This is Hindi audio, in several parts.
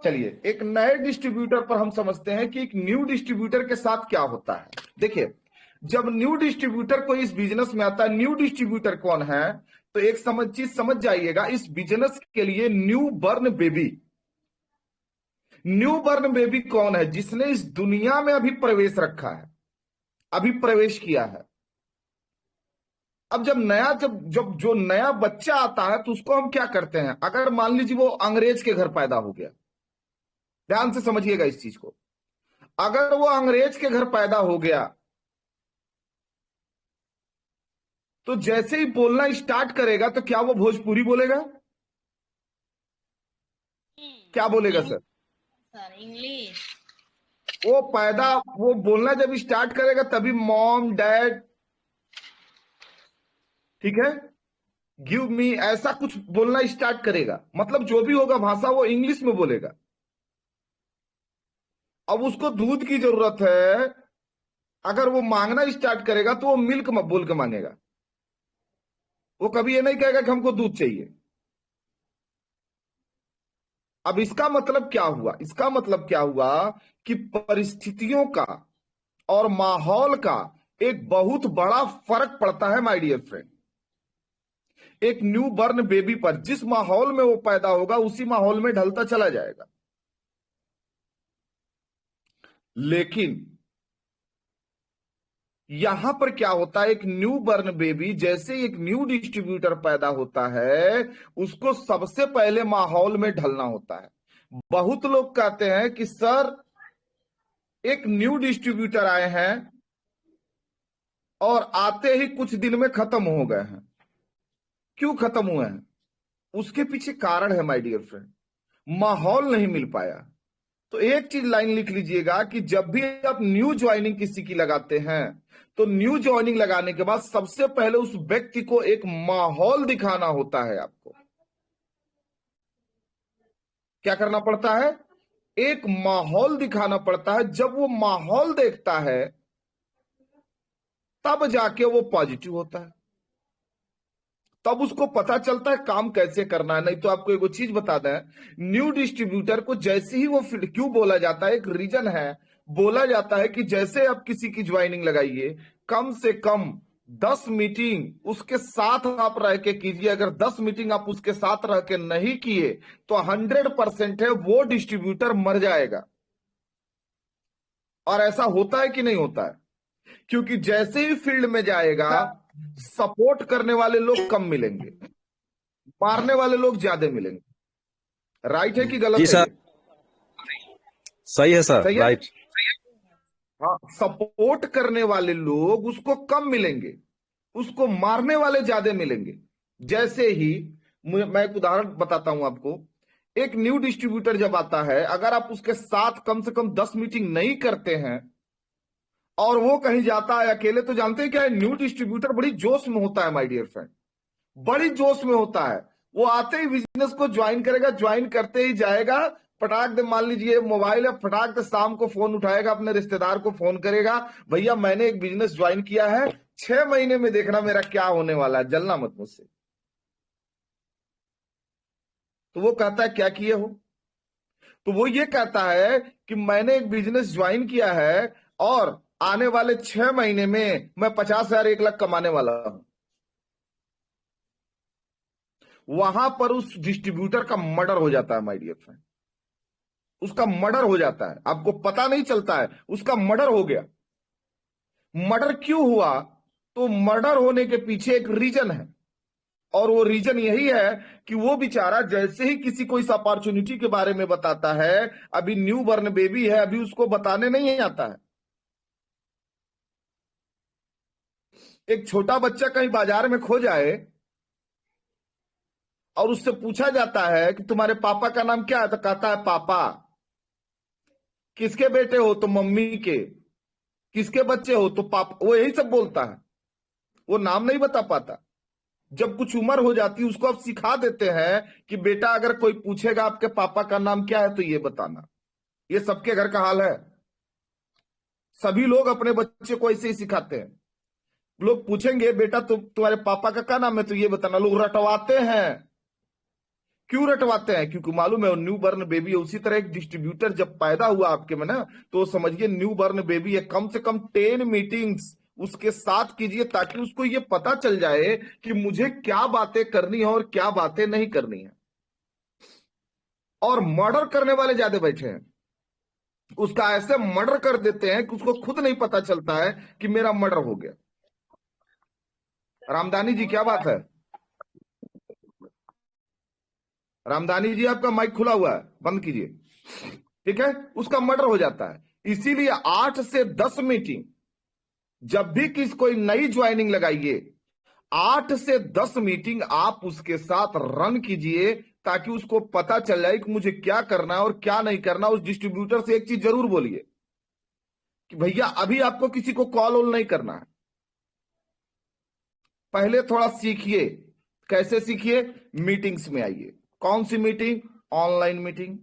चलिए एक नए डिस्ट्रीब्यूटर पर हम समझते हैं कि एक न्यू डिस्ट्रीब्यूटर के साथ क्या होता है। देखिए, जब न्यू डिस्ट्रीब्यूटर कोई इस बिजनेस में आता है, न्यू डिस्ट्रीब्यूटर कौन है, तो एक चीज समझ जाइएगा। इस बिजनेस के लिए new burn baby, new burn baby कौन है? जिसने इस दुनिया में अभी प्रवेश रखा है, अभी प्रवेश किया है। अब जब जो नया बच्चा आता है तो उसको हम क्या करते हैं? अगर मान लीजिए वो अंग्रेज के घर पैदा हो गया, ध्यान से समझिएगा इस चीज को। अगर वो अंग्रेज के घर पैदा हो गया तो जैसे ही बोलना स्टार्ट करेगा तो क्या वो भोजपुरी बोलेगा? क्या बोलेगा सर? Sir English. वो बोलना जब स्टार्ट करेगा तभी मॉम डैड, ठीक है, गिव मी, ऐसा कुछ बोलना स्टार्ट करेगा। मतलब जो भी होगा भाषा वो इंग्लिश में बोलेगा। अब उसको दूध की जरूरत है, अगर वो मांगना स्टार्ट करेगा तो वो मिल्क बोल के मांगेगा। वो कभी ये नहीं कहेगा कि हमको दूध चाहिए। अब इसका मतलब क्या हुआ? इसका मतलब क्या हुआ कि परिस्थितियों का और माहौल का एक बहुत बड़ा फर्क पड़ता है माय डियर फ्रेंड। एक न्यू बर्न बेबी पर जिस माहौल में वो पैदा होगा उसी माहौल में ढलता चला जाएगा। लेकिन यहां पर क्या होता है, एक न्यू बर्न बेबी जैसे एक न्यू डिस्ट्रीब्यूटर पैदा होता है, उसको सबसे पहले माहौल में ढलना होता है। बहुत लोग कहते हैं कि सर एक न्यू डिस्ट्रीब्यूटर आए हैं और आते ही कुछ दिन में खत्म हो गए हैं। क्यों खत्म हुए हैं? उसके पीछे कारण है माय डियर फ्रेंड, माहौल नहीं मिल पाया। तो एक चीज लाइन लिख लीजिएगा कि जब भी आप न्यू ज्वाइनिंग किसी की लगाते हैं तो न्यू ज्वाइनिंग लगाने के बाद सबसे पहले उस व्यक्ति को एक माहौल दिखाना होता है। आपको क्या करना पड़ता है? एक माहौल दिखाना पड़ता है। जब वो माहौल देखता है तब जाके वो पॉजिटिव होता है, तब उसको पता चलता है काम कैसे करना है। नहीं तो आपको एक चीज बता दें, न्यू डिस्ट्रीब्यूटर को जैसे ही वो क्यों बोला जाता है, एक रीजन है। बोला जाता है कि जैसे आप किसी की ज्वाइनिंग लगाइए, कम से कम 10 मीटिंग उसके साथ आप रह के कीजिए। अगर 10 मीटिंग आप उसके साथ रह के नहीं किए तो 100% है वो डिस्ट्रीब्यूटर मर जाएगा। और ऐसा होता है कि नहीं होता है? क्योंकि जैसे ही फील्ड में जाएगा सपोर्ट करने वाले लोग कम मिलेंगे, मारने वाले लोग ज्यादा मिलेंगे। राइट है कि गलत जी है? सर, ये सही है सर, सही है। राइट। हाँ, सपोर्ट करने वाले लोग उसको कम मिलेंगे, उसको मारने वाले ज्यादा मिलेंगे। जैसे ही मैं एक उदाहरण बताता हूं आपको। एक न्यू डिस्ट्रीब्यूटर जब आता है, अगर आप उसके साथ कम से कम 10 मीटिंग नहीं करते हैं और वो कहीं जाता है अकेले, तो जानते हैं क्या है, न्यू डिस्ट्रीब्यूटर बड़ी जोश में होता है माय डियर फ्रेंड, बड़ी जोश में होता है। वो आते ही बिजनेस को ज्वाइन करेगा, ज्वाइन करते ही जाएगा, फटाक दे, मान लीजिए मोबाइल है, फटाक दे शाम को फोन उठाएगा, अपने रिश्तेदार को फोन करेगा, भैया मैंने एक बिजनेस ज्वाइन किया है, 6 महीने में देखना मेरा क्या होने वाला है, जलना मत मुझसे। तो वो कहता है क्या किए हो? तो वो ये कहता है कि मैंने एक बिजनेस ज्वाइन किया है और आने वाले 6 महीने में मैं 50,000 1 लाख कमाने वाला हूं। वहां पर उस डिस्ट्रीब्यूटर का मर्डर हो जाता है माय डियर फ्रेंड, उसका मर्डर हो जाता है। आपको पता नहीं चलता है, उसका मर्डर हो गया। मर्डर क्यों हुआ? तो मर्डर होने के पीछे एक रीजन है, और वो रीजन यही है कि वो बेचारा जैसे ही किसी को इस अपॉर्चुनिटी के बारे में बताता है, अभी न्यू बर्न बेबी है, अभी उसको बताने नहीं आता है। एक छोटा बच्चा कहीं बाजार में खो जाए और उससे पूछा जाता है कि तुम्हारे पापा का नाम क्या है, तो कहता है पापा। किसके बेटे हो? तो मम्मी के। किसके बच्चे हो? तो पापा। वो यही सब बोलता है, वो नाम नहीं बता पाता। जब कुछ उम्र हो जाती है उसको आप सिखा देते हैं कि बेटा अगर कोई पूछेगा आपके पापा का नाम क्या है तो ये बताना। ये सबके घर का हाल है, सभी लोग अपने बच्चे को ऐसे ही सिखाते हैं। लोग पूछेंगे बेटा तुम्हारे पापा का क्या नाम है, तो ये बताना। लोग रटवाते हैं क्यों रटवाते हैं? क्योंकि मालूम है वो न्यू बर्न बेबी है। उसी तरह एक डिस्ट्रीब्यूटर जब पैदा हुआ आपके में ना, तो समझिए न्यू बर्न बेबी है, कम से कम 10 मीटिंग्स उसके साथ कीजिए, ताकि उसको ये पता चल जाए कि मुझे क्या बातें करनी है और क्या बातें नहीं करनी है। और मर्डर करने वाले ज्यादा बैठे हैं, उसका ऐसे मर्डर कर देते हैं कि उसको खुद नहीं पता चलता है कि मेरा मर्डर हो गया। रामदानी जी क्या बात है? रामदानी जी आपका माइक खुला हुआ है, बंद कीजिए। ठीक है, उसका मर्डर हो जाता है। इसीलिए 8 से 10 मीटिंग, जब भी किसी कोई नई ज्वाइनिंग लगाइए, 8 से 10 मीटिंग आप उसके साथ रन कीजिए, ताकि उसको पता चल जाए कि मुझे क्या करना है और क्या नहीं करना। उस डिस्ट्रीब्यूटर से एक चीज जरूर बोलिए कि भैया अभी आपको किसी को कॉल वॉल नहीं करना है, पहले थोड़ा सीखिए। कैसे सीखिए? मीटिंग्स में आइए। कौन सी meeting? Online meeting,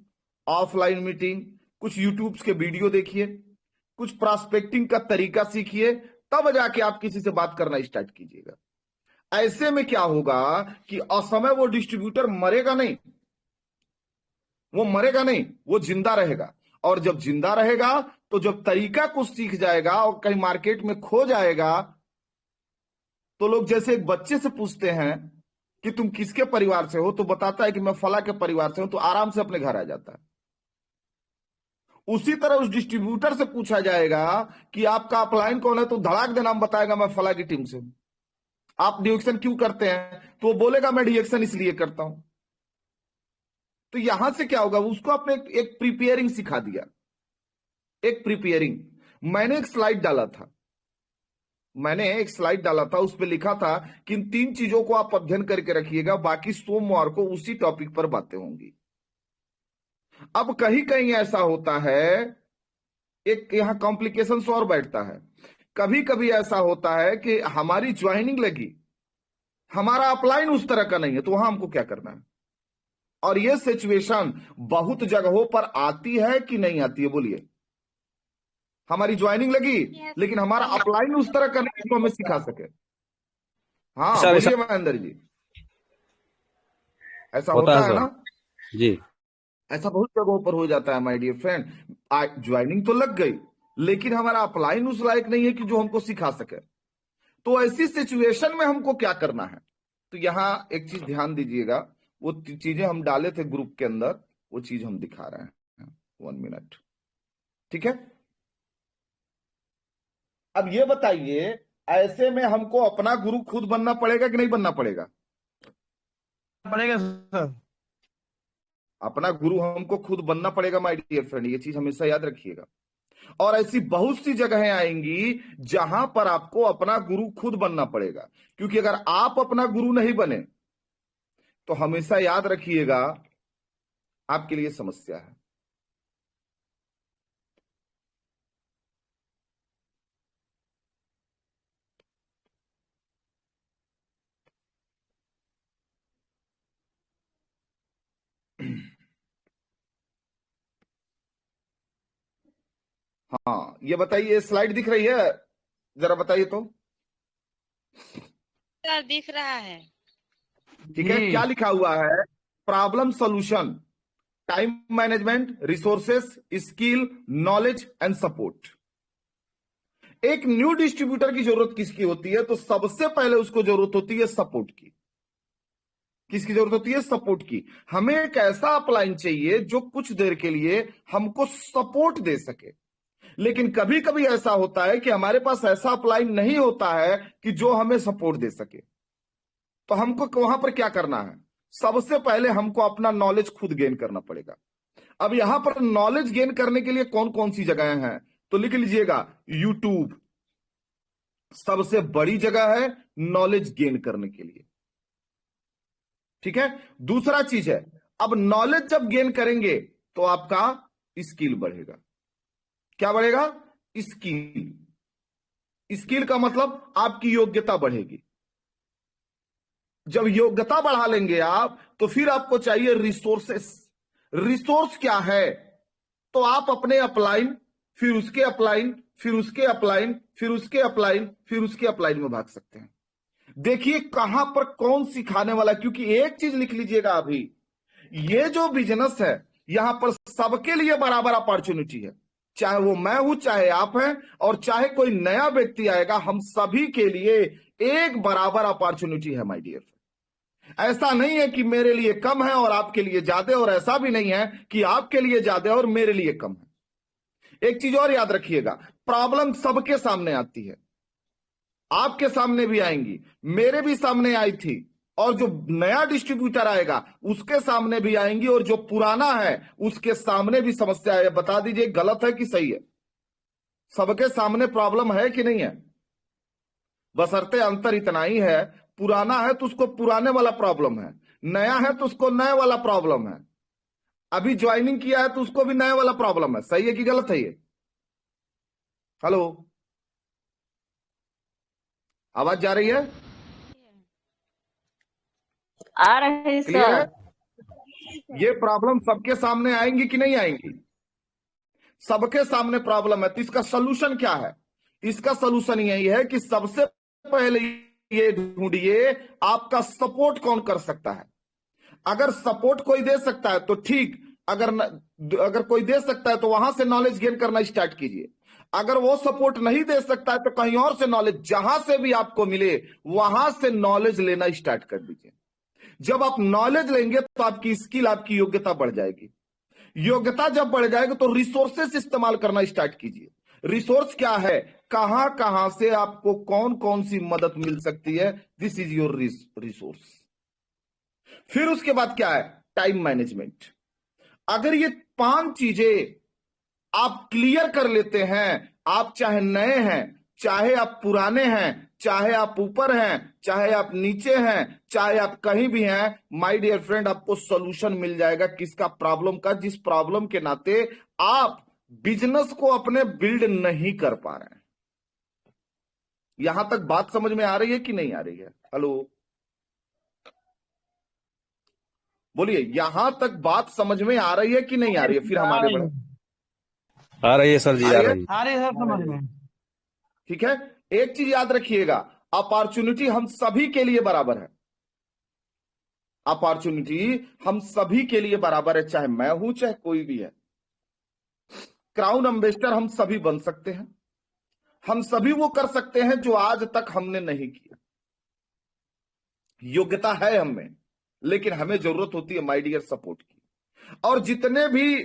offline meeting, कुछ यूट्यूब्स के वीडियो देखिए, कुछ प्रॉस्पेक्टिंग का तरीका सीखिए, तब जाके आप किसी से बात करना स्टार्ट कीजिएगा। ऐसे में क्या होगा कि असमय वो डिस्ट्रीब्यूटर मरेगा नहीं, वो मरेगा नहीं, वो जिंदा रहेगा। और जब जिंदा रहेगा तो जब तरीका कुछ सीख जाएगा और कहीं मार्केट में खो जाएगा, तो लोग जैसे एक बच्चे से पूछते हैं कि तुम किसके परिवार से हो, तो बताता है कि मैं फला के परिवार से हूं, तो आराम से अपने घर आ जाता है। उसी तरह उस डिस्ट्रीब्यूटर से पूछा जाएगा कि आपका अपलाइन कौन है, तो धड़ाक दे नाम बताएगा, मैं फला की टीम से हूं। आप डिएक्शन क्यों करते हैं? तो वो बोलेगा मैं डिएक्शन इसलिए करता हूं। तो यहां से क्या होगा, उसको आपने एक प्रिपेयरिंग सिखा दिया। एक प्रिपेयरिंग, मैंने एक स्लाइड डाला था, उस पर लिखा था कि इन 3 चीजों को आप अध्ययन करके रखिएगा, बाकी सोमवार को उसी टॉपिक पर बातें होंगी। अब कहीं कहीं ऐसा होता है, एक यहां कॉम्प्लिकेशन और बैठता है। कभी कभी ऐसा होता है कि हमारी ज्वाइनिंग लगी, हमारा अपलाइन उस तरह का नहीं है, तो वहां हमको क्या करना है? और यह सिचुएशन बहुत जगहों पर आती है कि नहीं आती है? बोलिए। हमारी ज्वाइनिंग लगी Yes, लेकिन हमारा yes. अपलाइन उस तरह का नहीं जो हमें सिखा सके। हाँ सर ऐसा बोलिए महेंद्र जी, ऐसा होता है होता है सर। ना? जी। ऐसा बहुत जगहों पर हो जाता है माय डियर फ्रेंड। ज्वाइनिंग तो लग गई, लेकिन हमारा अपलाइन उस लायक नहीं है कि जो हमको सिखा सके। तो ऐसी सिचुएशन में हमको क्या करना है? तो यहां एक चीज ध्यान दीजिएगा, वो चीजें हम डाले थे ग्रुप के अंदर, वो चीज हम दिखा रहे हैं। 1 मिनट, ठीक है? अब ये बताइए, ऐसे में हमको अपना गुरु खुद बनना पड़ेगा कि नहीं बनना पड़ेगा? पड़ेगा सर। अपना गुरु हमको खुद बनना पड़ेगा माय डियर फ्रेंड, ये चीज हमेशा याद रखिएगा। और ऐसी बहुत सी जगहें आएंगी जहां पर आपको अपना गुरु खुद बनना पड़ेगा, क्योंकि अगर आप अपना गुरु नहीं बने तो हमेशा याद रखिएगा आपके लिए समस्या है। हाँ ये बताइए, स्लाइड दिख रही है? जरा बताइए तो। सर दिख रहा है। ठीक है, क्या लिखा हुआ है? Problem solution, time management, resources, skill, knowledge and support. एक न्यू डिस्ट्रीब्यूटर की जरूरत किसकी होती है? तो सबसे पहले उसको जरूरत होती है सपोर्ट की। किसकी जरूरत होती है? सपोर्ट की। हमें एक ऐसा अपलाइन चाहिए जो कुछ देर के लिए हमको सपोर्ट दे सके। लेकिन कभी कभी ऐसा होता है कि हमारे पास ऐसा अपलाइन नहीं होता है कि जो हमें सपोर्ट दे सके। तो हमको वहां पर क्या करना है? सबसे पहले हमको अपना नॉलेज खुद गेन करना पड़ेगा। अब यहां पर नॉलेज गेन करने के लिए कौन कौन सी जगहें हैं, तो लिख लीजिएगा। यूट्यूब सबसे बड़ी जगह है नॉलेज गेन करने के लिए, ठीक है? दूसरा चीज है, अब नॉलेज जब गेन करेंगे तो आपका स्किल बढ़ेगा। क्या बढ़ेगा? स्किल। स्किल का मतलब आपकी योग्यता बढ़ेगी। जब योग्यता बढ़ा लेंगे आप, तो फिर आपको चाहिए रिसोर्सेस। रिसोर्स क्या है? तो आप अपने अपलाइन, फिर उसके अपलाइन, फिर उसके अपलाइन, फिर उसके अपलाइन, फिर उसके अपलाइन में भाग सकते हैं। देखिए कहां पर कौन सिखाने वाला, क्योंकि एक चीज लिख लीजिएगा अभी, ये जो बिजनेस है यहां पर सबके लिए बराबर अपॉर्चुनिटी है, चाहे वो मैं हूं, चाहे आप हैं, और चाहे कोई नया व्यक्ति आएगा, हम सभी के लिए एक बराबर अपॉर्चुनिटी है माय डियर। ऐसा नहीं है कि मेरे लिए कम है और आपके लिए ज्यादा, और ऐसा भी नहीं है कि आपके लिए ज्यादा और मेरे लिए कम है। एक चीज और याद रखिएगा, प्रॉब्लम सबके सामने आती है, आपके सामने भी आएंगी, मेरे भी सामने आई थी, और जो नया डिस्ट्रीब्यूटर आएगा उसके सामने भी आएंगी, और जो पुराना है उसके सामने भी समस्या है। बता दीजिए गलत है कि सही है? सबके सामने प्रॉब्लम है कि नहीं है? बशर्ते अंतर इतना ही है, पुराना है तो उसको पुराने वाला प्रॉब्लम है, नया है तो उसको नए वाला प्रॉब्लम है, अभी ज्वाइनिंग किया है तो उसको भी नया वाला प्रॉब्लम है। सही है कि गलत है ये? हेलो, आवाज जा रही है? आ रहे हैं क्लियर है? सर। ये प्रॉब्लम सबके सामने आएंगी कि नहीं आएंगी? सबके सामने प्रॉब्लम है, तो इसका सोल्यूशन क्या है? इसका सोल्यूशन यही है कि सबसे पहले ये ढूंढिए आपका सपोर्ट कौन कर सकता है। अगर सपोर्ट कोई दे सकता है तो ठीक, अगर कोई दे सकता है तो वहां से नॉलेज गेन करना स्टार्ट कीजिए। अगर वो सपोर्ट नहीं दे सकता है तो कहीं और से नॉलेज, जहां से भी आपको मिले वहां से नॉलेज लेना स्टार्ट कर दीजिए। जब आप नॉलेज लेंगे तो आपकी स्किल, आपकी योग्यता बढ़ जाएगी। योग्यता जब बढ़ जाएगी तो रिसोर्सेस इस्तेमाल करना स्टार्ट कीजिए। रिसोर्स क्या है? कहां कहां से आपको कौन कौन सी मदद मिल सकती है, दिस इज योर रिसोर्स। फिर उसके बाद क्या है? Time management. अगर ये 5 चीजें आप क्लियर कर लेते हैं, आप चाहे नए हैं, चाहे आप पुराने हैं, चाहे आप ऊपर हैं, चाहे आप नीचे हैं, चाहे आप कहीं भी हैं, माय डियर फ्रेंड, आपको सॉल्यूशन मिल जाएगा। किसका? प्रॉब्लम का, जिस प्रॉब्लम के नाते आप बिजनेस को अपने बिल्ड नहीं कर पा रहे हैं। यहां तक बात समझ में आ रही है कि नहीं आ रही है? हेलो, बोलिए, यहां तक बात समझ में आ रही है कि नहीं आ रही है? फिर हम आ आगे रही बढ़े। है। आ रही है सर जी, आ आ रही है? रही है। आ रही है सर, समझ में। ठीक है। एक चीज याद रखिएगा, अपॉर्चुनिटी हम सभी के लिए बराबर है। अपॉर्चुनिटी हम सभी के लिए बराबर है, चाहे मैं हूं चाहे कोई भी है। क्राउन एम्बेसडर हम सभी बन सकते हैं, हम सभी वो कर सकते हैं जो आज तक हमने नहीं किया। योग्यता है हमें, लेकिन हमें जरूरत होती है माय डियर सपोर्ट की। और जितने भी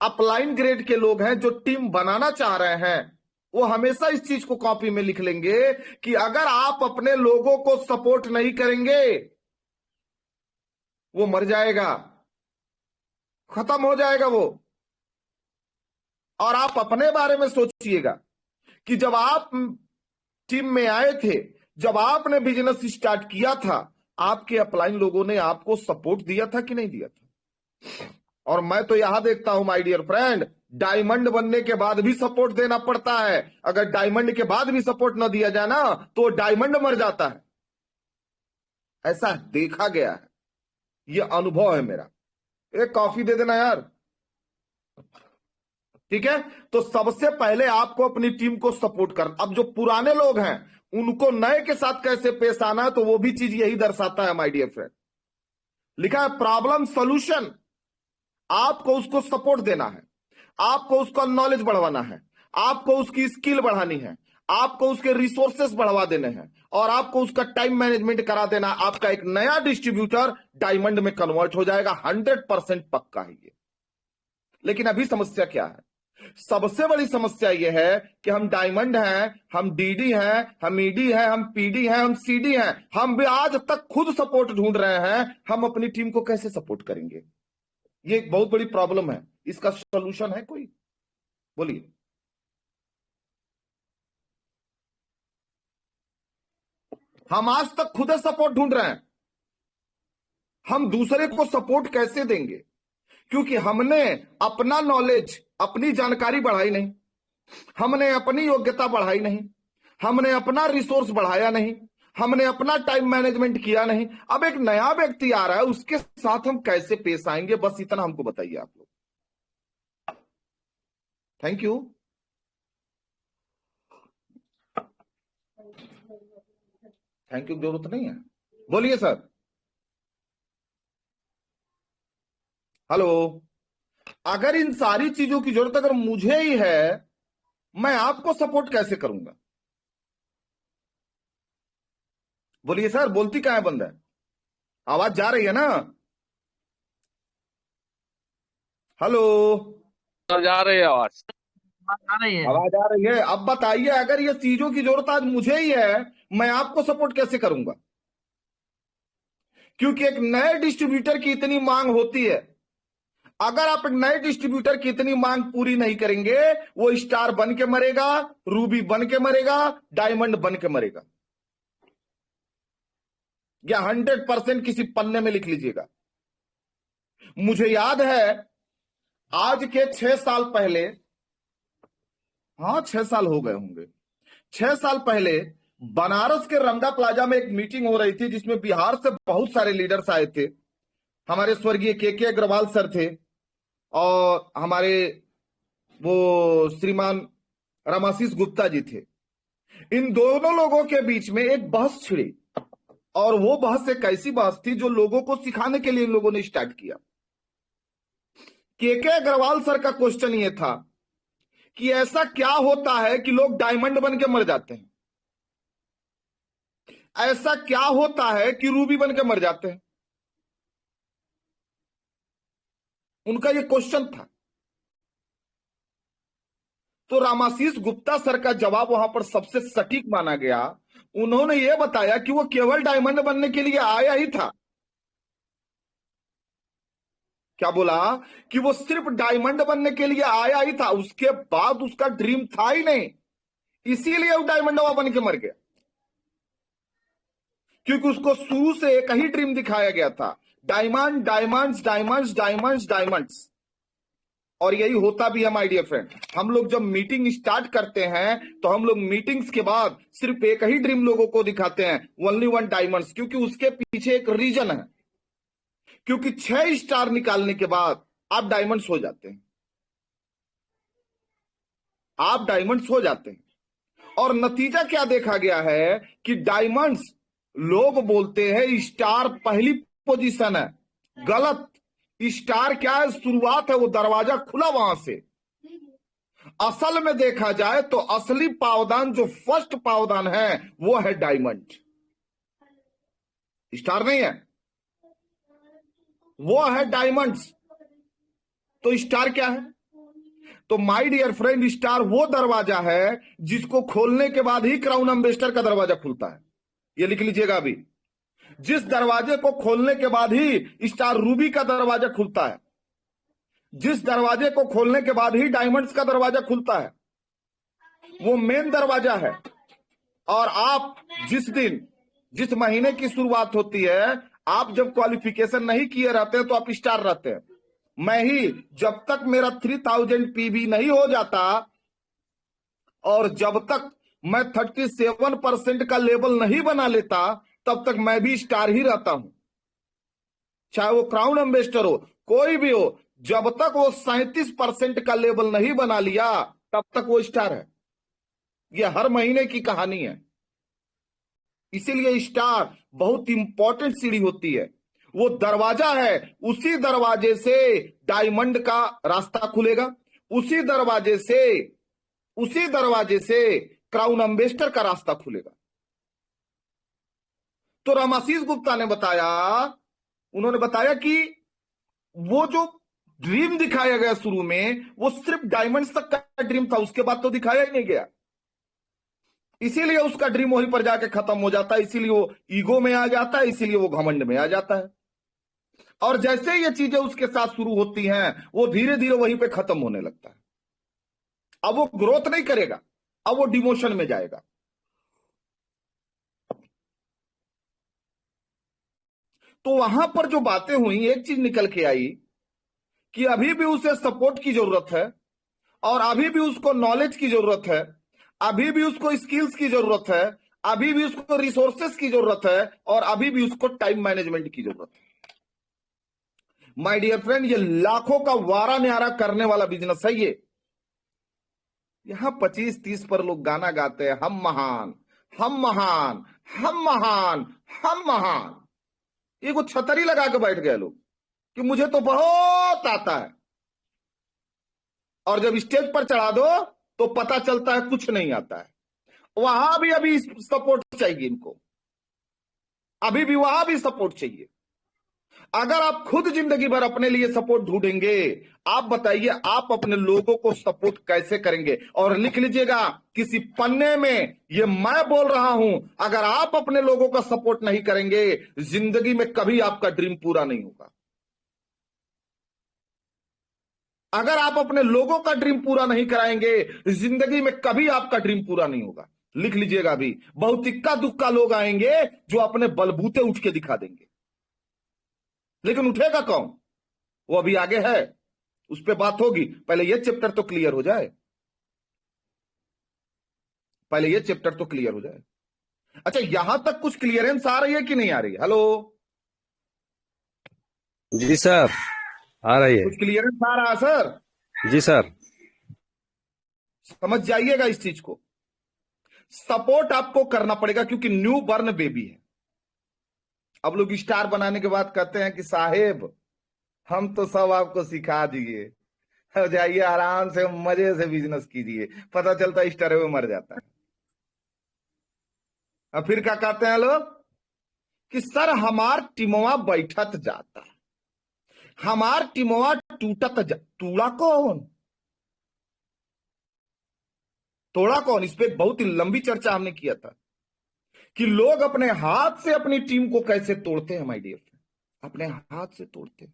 अपलाइन ग्रेड के लोग हैं जो टीम बनाना चाह रहे हैं, वो हमेशा इस चीज को कॉपी में लिख लेंगे कि अगर आप अपने लोगों को सपोर्ट नहीं करेंगे वो मर जाएगा, खत्म हो जाएगा वो। और आप अपने बारे में सोचिएगा कि जब आप टीम में आए थे, जब आपने बिजनेस स्टार्ट किया था, आपके अपलाइन लोगों ने आपको सपोर्ट दिया था कि नहीं दिया था? और मैं तो यहां देखता हूं माय डियर फ्रेंड, डायमंड बनने के बाद भी सपोर्ट देना पड़ता है। अगर डायमंड के बाद भी सपोर्ट ना दिया जाए ना तो डायमंड मर जाता है। ऐसा देखा गया है, यह अनुभव है मेरा। एक कॉफी दे देना यार। ठीक है, तो सबसे पहले आपको अपनी टीम को सपोर्ट कर। अब जो पुराने लोग हैं उनको नए के साथ कैसे पेश आना है, तो वो भी चीज यही दर्शाता है माय डियर फ्रेंड। लिखा है प्रॉब्लम सॉल्यूशन। आपको उसको सपोर्ट देना है, आपको उसका नॉलेज बढ़वाना है, आपको उसकी स्किल बढ़ानी है, आपको उसके रिसोर्सेस बढ़वा देने हैं, और आपको उसका टाइम मैनेजमेंट करा देना। आपका एक नया डिस्ट्रीब्यूटर डायमंड में कन्वर्ट हो जाएगा, 100% पक्का है ये। लेकिन अभी समस्या क्या है? सबसे बड़ी समस्या यह है कि हम डायमंड हैं, हम डीडी हैं, हम ईडी हैं, हम पीडी हैं, हम सीडी हैं, हम भी आज तक खुद सपोर्ट ढूंढ रहे हैं। हम अपनी टीम को कैसे सपोर्ट करेंगे? ये एक बहुत बड़ी प्रॉब्लम है। इसका सॉल्यूशन है कोई? बोलिए। हम आज तक खुद सपोर्ट ढूंढ रहे हैं, हम दूसरे को सपोर्ट कैसे देंगे? क्योंकि हमने अपना नॉलेज, अपनी जानकारी बढ़ाई नहीं, हमने अपनी योग्यता बढ़ाई नहीं, हमने अपना रिसोर्स बढ़ाया नहीं, हमने अपना टाइम मैनेजमेंट किया नहीं। अब एक नया व्यक्ति आ रहा है, उसके साथ हम कैसे पेश आएंगे? बस इतना हमको बताइए आप लोग। Thank you. थैंक यू जरूरत नहीं है, बोलिए सर। हेलो, अगर इन सारी चीजों की जरूरत अगर मुझे ही है, मैं आपको सपोर्ट कैसे करूंगा? बोलिए सर, बोलती कहाँ है बंदा? आवाज जा रही है ना? हेलो, सर जा रही है आवाज। आ रही है। आवाज आ रही है? अब बताइए, अगर ये चीजों की जरूरत आज मुझे ही है, मैं आपको सपोर्ट कैसे करूंगा? क्योंकि एक नए डिस्ट्रीब्यूटर की इतनी मांग होती है। अगर आप एक नए डिस्ट्रीब्यूटर की इतनी मांग पूरी नहीं करेंगे, वो स्टार बन के मरेगा, रूबी बन के मरेगा, डायमंड बन के मरेगा। या 100% किसी पन्ने में लिख लीजिएगा। मुझे याद है, आज के 6 साल पहले, हाँ 6 साल हो गए होंगे, 6 साल पहले बनारस के रंगा प्लाजा में एक मीटिंग हो रही थी, जिसमें बिहार से बहुत सारे लीडर्स आए थे। हमारे स्वर्गीय के अग्रवाल सर थे, और हमारे वो श्रीमान रामाशीष गुप्ता जी थे। इन दोनों लोगों के बीच में एक बहस छिड़ी, और वो बहस एक ऐसी बहस थी जो लोगों को सिखाने के लिए इन लोगों ने स्टार्ट किया। के अग्रवाल सर का क्वेश्चन ये था कि ऐसा क्या होता है कि लोग डायमंड बन के मर जाते हैं? ऐसा क्या होता है कि रूबी बन के मर जाते हैं? उनका ये क्वेश्चन था। तो रामाशीष गुप्ता सर का जवाब वहां पर सबसे सटीक माना गया। उन्होंने यह बताया कि वो केवल डायमंड बनने के लिए आया ही था। क्या बोला? कि वो सिर्फ डायमंड बनने के लिए आया ही था, उसके बाद उसका ड्रीम था ही नहीं, इसीलिए वो डायमंड बन के मर गया। क्योंकि उसको शुरू से एक ही ड्रीम दिखाया गया था, diamond, diamonds, diamonds, diamonds, diamonds. और यही होता भी है माय डियर फ्रेंड। हम लोग जब मीटिंग स्टार्ट करते हैं, तो हम लोग मीटिंग्स के बाद सिर्फ एक ही ड्रीम लोगों को दिखाते हैं, ओनली वन डायमंड्स। क्योंकि उसके पीछे एक रीजन है। क्योंकि 6 स्टार निकालने के बाद आप डायमंड्स हो जाते हैं, आप डायमंड्स हो जाते हैं। और नतीजा क्या देखा गया है कि डायमंड्स, लोग बोलते हैं स्टार पहली पोजीशन है। गलत। स्टार क्या है? शुरुआत है, वो दरवाजा खुला वहां से। असल में देखा जाए तो असली पावदान, जो फर्स्ट पावदान है, वो है डायमंड, स्टार नहीं है, वो है डायमंड्स। तो स्टार क्या है? तो माय डियर फ्रेंड, स्टार वो दरवाजा है जिसको खोलने के बाद ही क्राउन एम्बेसडर का दरवाजा खुलता है। ये लिख लीजिएगा अभी। जिस दरवाजे को खोलने के बाद ही स्टार रूबी का दरवाजा खुलता है, जिस दरवाजे को खोलने के बाद ही डायमंड्स का दरवाजा खुलता है, वो मेन दरवाजा है। और आप जिस दिन, जिस महीने की शुरुआत होती है, आप जब क्वालिफिकेशन नहीं किए रहते हैं तो आप स्टार रहते हैं। मैं ही जब तक मेरा 3000 पीबी नहीं हो जाता, और जब तक मैं 37% का लेवल नहीं बना लेता, तब तक मैं भी स्टार ही रहता हूं। चाहे वो क्राउन एम्बेसडर हो, कोई भी हो, जब तक वो 37% का लेवल नहीं बना लिया, तब तक वो स्टार है। ये हर महीने की कहानी है। इसीलिए स्टार बहुत इंपॉर्टेंट सीढ़ी होती है। वो दरवाजा है, उसी दरवाजे से डायमंड का रास्ता खुलेगा, उसी दरवाजे से क्राउन एम्बेसडर का रास्ता खुलेगा। तो रामाशीष गुप्ता ने बताया, उन्होंने बताया कि वो जो ड्रीम दिखाया गया शुरू में, वो सिर्फ डायमंड्स तक का ड्रीम था, उसके बाद तो दिखाया ही नहीं गया। इसीलिए उसका ड्रीम वहीं पर जाके खत्म हो जाता है, इसीलिए वो ईगो में आ जाता है, इसीलिए वो घमंड में आ जाता है। और जैसे ये चीजें उसके साथ शुरू होती हैं, वो धीरे धीरे वहीं पे खत्म होने लगता है। अब वो ग्रोथ नहीं करेगा, अब वो डिमोशन में जाएगा। तो वहां पर जो बातें हुई, एक चीज निकल के आई कि अभी भी उसे सपोर्ट की जरूरत है, और अभी भी उसको नॉलेज की जरूरत है, अभी भी उसको स्किल्स की जरूरत है, अभी भी उसको रिसोर्सेस की जरूरत है, और अभी भी उसको टाइम मैनेजमेंट की जरूरत है। माय डियर फ्रेंड, ये लाखों का वारा न्यारा करने वाला बिजनेस है ये। यहां 25-30 पर लोग गाना गाते हैं, हम महान, हम महान, हम महान, हम महान। ये को छतरी लगा के बैठ गए लोग कि मुझे तो बहुत आता है, और जब स्टेज पर चढ़ा दो तो पता चलता है कुछ नहीं आता है। वहां भी अभी सपोर्ट चाहिए इनको, अभी भी वहां भी सपोर्ट चाहिए। अगर आप खुद जिंदगी भर अपने लिए सपोर्ट ढूंढेंगे, आप बताइए आप अपने लोगों को सपोर्ट कैसे करेंगे? और लिख लीजिएगा किसी पन्ने में, ये मैं बोल रहा हूं, अगर आप अपने लोगों का सपोर्ट नहीं करेंगे, जिंदगी में कभी आपका ड्रीम पूरा नहीं होगा। अगर आप अपने लोगों का ड्रीम पूरा नहीं कराएंगे, जिंदगी में कभी आपका ड्रीम पूरा नहीं होगा। लिख लीजिएगा अभी, बहुत इक्का दुक्का लोग आएंगे जो अपने बलबूते उठ के दिखा देंगे, लेकिन उठेगा कौन? वो अभी आगे है, उस पर बात होगी। पहले ये चैप्टर तो क्लियर हो जाए, पहले ये चैप्टर तो क्लियर हो जाए। अच्छा, यहां तक कुछ क्लियरेंस आ रही है कि नहीं आ रही है? हेलो जी सर, आ रही है। कुछ क्लियरेंस आ रहा है सर? जी सर। समझ जाइएगा इस चीज को, सपोर्ट आपको करना पड़ेगा क्योंकि न्यू बर्न बेबी है। अब लोग स्टार बनाने के बाद कहते हैं कि साहेब हम तो सब आपको सिखा दिए, जाइए आराम से मजे से बिजनेस कीजिए। पता चलता है स्टार में मर जाता है। अब फिर क्या कहते हैं लोग कि सर हमार टीमवा बैठत जाता, हमार टीमवा टूटत तूड़ा कौन, तोड़ा कौन? इस पे एक बहुत ही लंबी चर्चा हमने किया था कि लोग अपने हाथ से अपनी टीम को कैसे तोड़ते हैं। माय डियर, अपने हाथ से तोड़ते हैं।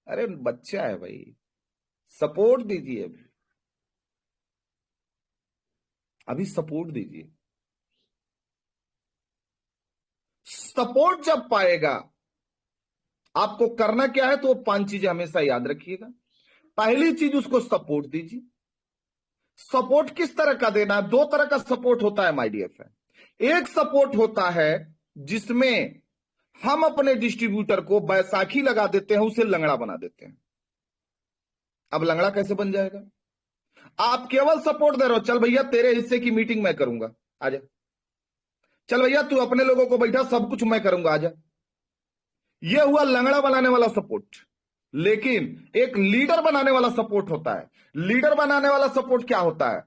अरे बच्चा है भाई, सपोर्ट दीजिए, अभी सपोर्ट दीजिए। सपोर्ट जब पाएगा, आपको करना क्या है, तो वो 5 चीजें हमेशा याद रखिएगा। पहली चीज, उसको सपोर्ट दीजिए। सपोर्ट किस तरह का देना है? 2 तरह का सपोर्ट होता है माय डियर फ्रेंड। एक सपोर्ट होता है जिसमें हम अपने डिस्ट्रीब्यूटर को बैसाखी लगा देते हैं, उसे लंगड़ा बना देते हैं। अब लंगड़ा कैसे बन जाएगा? आप केवल सपोर्ट दे रहे हो, चल भैया तेरे हिस्से की मीटिंग मैं करूंगा, आजा। चल भैया तू अपने लोगों को बैठा, सब कुछ मैं करूंगा, आजा। यह हुआ लंगड़ा बनाने वाला सपोर्ट। लेकिन एक लीडर बनाने वाला सपोर्ट होता है। लीडर बनाने वाला सपोर्ट क्या होता है?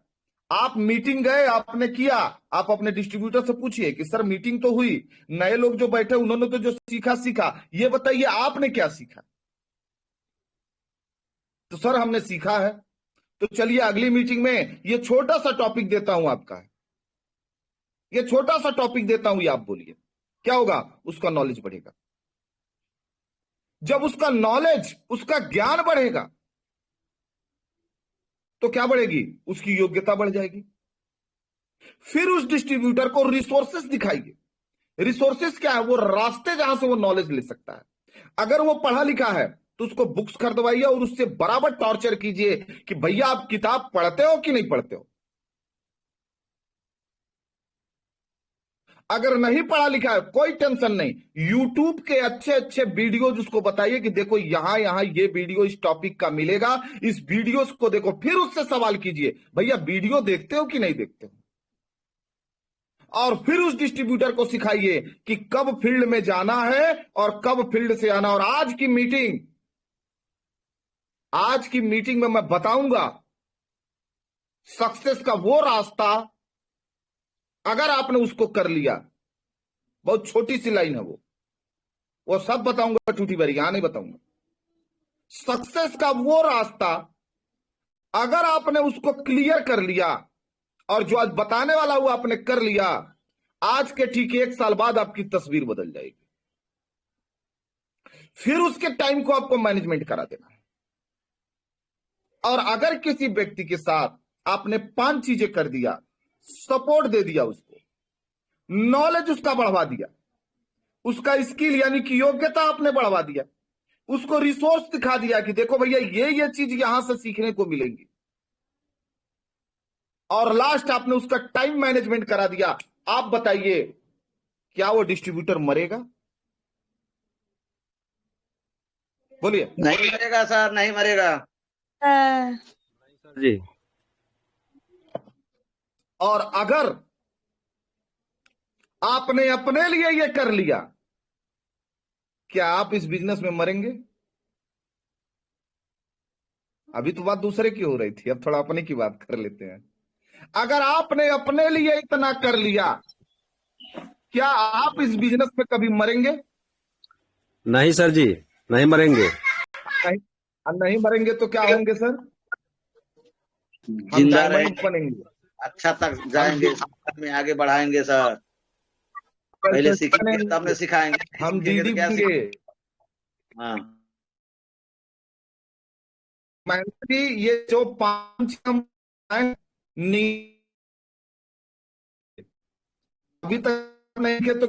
आप मीटिंग गए, आपने किया, आप अपने डिस्ट्रीब्यूटर से पूछिए कि सर मीटिंग तो हुई, नए लोग जो बैठे उन्होंने तो जो सीखा सीखा, ये बताइए आपने क्या सीखा? तो सर हमने सीखा है। तो चलिए अगली मीटिंग में ये छोटा सा टॉपिक देता हूं आपका, ये छोटा सा टॉपिक देता हूं, ये आप बोलिए क्या होगा? उसका नॉलेज बढ़ेगा। जब उसका नॉलेज, उसका ज्ञान बढ़ेगा तो क्या बढ़ेगी? उसकी योग्यता बढ़ जाएगी। फिर उस डिस्ट्रीब्यूटर को रिसोर्सेस दिखाइए। रिसोर्सेस क्या है? वो रास्ते जहां से वो नॉलेज ले सकता है। अगर वो पढ़ा लिखा है तो उसको बुक्स खरीदवाइए और उससे बराबर टॉर्चर कीजिए कि भैया आप किताब पढ़ते हो कि नहीं पढ़ते हो। अगर नहीं पढ़ा लिखा है कोई टेंशन नहीं, यूट्यूब के अच्छे अच्छे वीडियोज उसको बताइए कि देखो यहां यहां ये वीडियो इस टॉपिक का मिलेगा, इस वीडियोस को देखो। फिर उससे सवाल कीजिए, भैया वीडियो देखते हो कि नहीं देखते हो? और फिर उस डिस्ट्रीब्यूटर को सिखाइए कि कब फील्ड में जाना है और कब फील्ड से आना। और आज की मीटिंग में मैं बताऊंगा सक्सेस का वो रास्ता। अगर आपने उसको कर लिया, बहुत छोटी सी लाइन है वो सब बताऊंगा, टूटी भरी यहां नहीं बताऊंगा। सक्सेस का वो रास्ता अगर आपने उसको क्लियर कर लिया और जो आज बताने वाला हुआ आपने कर लिया, आज के ठीक 1 साल बाद आपकी तस्वीर बदल जाएगी। फिर उसके टाइम को आपको मैनेजमेंट करा देना है। और अगर किसी व्यक्ति के साथ आपने 5 चीजें कर दिया, सपोर्ट दे दिया, उसको नॉलेज उसका बढ़वा दिया, उसका स्किल यानी कि योग्यता आपने बढ़वा दिया, उसको रिसोर्स दिखा दिया कि देखो भैया ये चीज यहां से सीखने को मिलेंगी, और लास्ट आपने उसका टाइम मैनेजमेंट करा दिया, आप बताइए क्या वो डिस्ट्रीब्यूटर मरेगा? बोलिए। नहीं मरेगा सर, नहीं मरेगा जी। और अगर आपने अपने लिए ये कर लिया, क्या आप इस बिजनेस में मरेंगे? अभी तो बात दूसरे की हो रही थी, अब थोड़ा अपने की बात कर लेते हैं। अगर आपने अपने लिए इतना कर लिया, क्या आप इस बिजनेस में कभी मरेंगे? नहीं सर जी, नहीं मरेंगे। नहीं, नहीं मरेंगे तो क्या होंगे सर? हम जिंदा डायमंड रहेंगे, बनेंगे। अच्छा तक हम जाएंगे, समाज में आगे बढ़ाएंगे सर। पहले सीखेंगे तब बनेंगे, न सिखाएंगे, नहीं हम सीखेंगे तो डीडी क्या बनेंगे। सीखेंगे। हाँ, महेंद्र जी, ये जो 5 हम आए, अभी तक नहीं किए तो